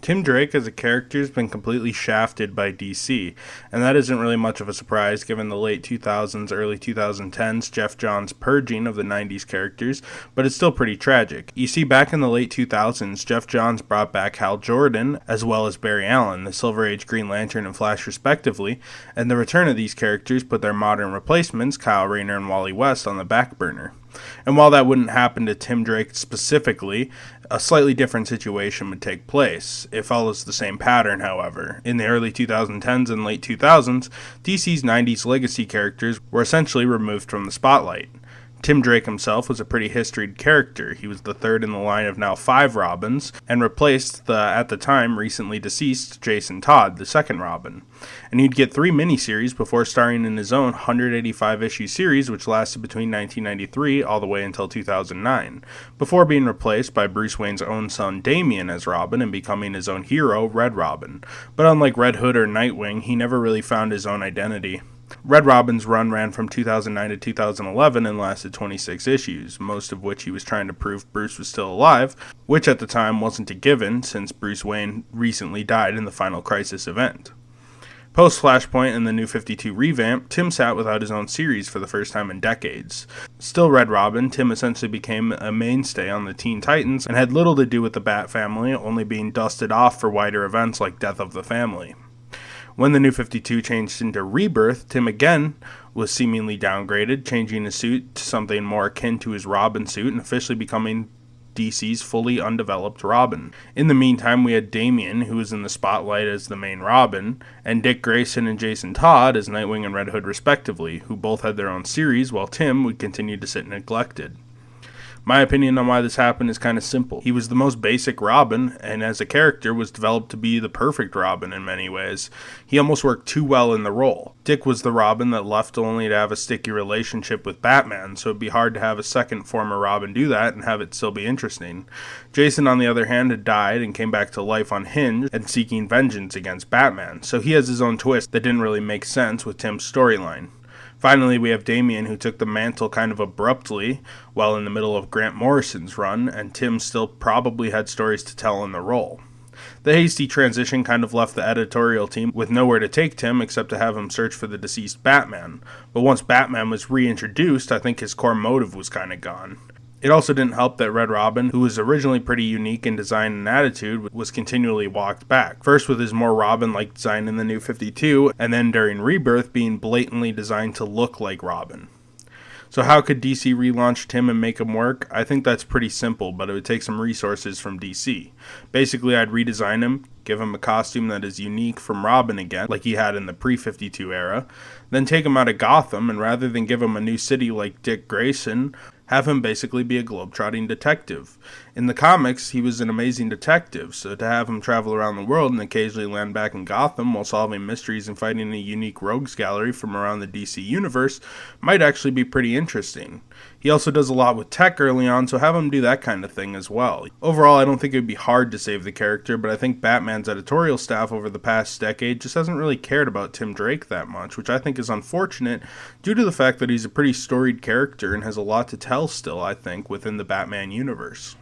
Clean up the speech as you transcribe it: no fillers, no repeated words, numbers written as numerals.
Tim Drake as a character has been completely shafted by DC, and that isn't really much of a surprise given the late 2000s, early 2010s Geoff Johns purging of the 90s characters, but it's still pretty tragic. You see, back in the late 2000s, Geoff Johns brought back Hal Jordan, as well as Barry Allen, the Silver Age Green Lantern and Flash respectively, and the return of these characters put their modern replacements, Kyle Rayner and Wally West, on the back burner. And while that wouldn't happen to Tim Drake specifically, a slightly different situation would take place. It follows the same pattern, however. In the early 2010s and late 2000s, DC's 90s legacy characters were essentially removed from the spotlight. Tim Drake himself was a pretty historied character. He was the third in the line of now 5 Robins, and replaced the, at the time, recently deceased Jason Todd, the second Robin. And he'd get 3 miniseries before starring in his own 185-issue series, which lasted between 1993 all the way until 2009, before being replaced by Bruce Wayne's own son Damian as Robin and becoming his own hero, Red Robin. But unlike Red Hood or Nightwing, he never really found his own identity. Red Robin's run ran from 2009 to 2011 and lasted 26 issues, most of which he was trying to prove Bruce was still alive, which at the time wasn't a given since Bruce Wayne recently died in the Final Crisis event. Post-Flashpoint and the New 52 revamp, Tim sat without his own series for the first time in decades. Still Red Robin, Tim essentially became a mainstay on the Teen Titans and had little to do with the Bat family, only being dusted off for wider events like Death of the Family. When the New 52 changed into Rebirth, Tim again was seemingly downgraded, changing his suit to something more akin to his Robin suit and officially becoming DC's fully undeveloped Robin. In the meantime, we had Damian, who was in the spotlight as the main Robin, and Dick Grayson and Jason Todd as Nightwing and Red Hood respectively, who both had their own series, while Tim would continue to sit neglected. My opinion on why this happened is kind of simple. He was the most basic Robin, and as a character was developed to be the perfect Robin in many ways. He almost worked too well in the role. Dick was the Robin that left only to have a sticky relationship with Batman, so it'd be hard to have a second former Robin do that and have it still be interesting. Jason, on the other hand, had died and came back to life unhinged and seeking vengeance against Batman, so he has his own twist that didn't really make sense with Tim's storyline. Finally, we have Damian, who took the mantle kind of abruptly while in the middle of Grant Morrison's run, and Tim still probably had stories to tell in the role. The hasty transition kind of left the editorial team with nowhere to take Tim except to have him search for the deceased Batman, but once Batman was reintroduced, I think his core motive was kind of gone. It also didn't help that Red Robin, who was originally pretty unique in design and attitude, was continually walked back. First with his more Robin-like design in the New 52, and then during Rebirth being blatantly designed to look like Robin. So how could DC relaunch Tim and make him work? I think that's pretty simple, but it would take some resources from DC. Basically, I'd redesign him, give him a costume that is unique from Robin again, like he had in the pre-52 era, then take him out of Gotham, and rather than give him a new city like Dick Grayson, have him basically be a globe-trotting detective. In the comics, he was an amazing detective, so to have him travel around the world and occasionally land back in Gotham while solving mysteries and fighting a unique rogues gallery from around the DC universe might actually be pretty interesting. He also does a lot with tech early on, so have him do that kind of thing as well. Overall, I don't think it would be hard to save the character, but I think Batman's editorial staff over the past decade just hasn't really cared about Tim Drake that much, which I think is unfortunate due to the fact that he's a pretty storied character and has a lot to tell still, I think, within the Batman universe.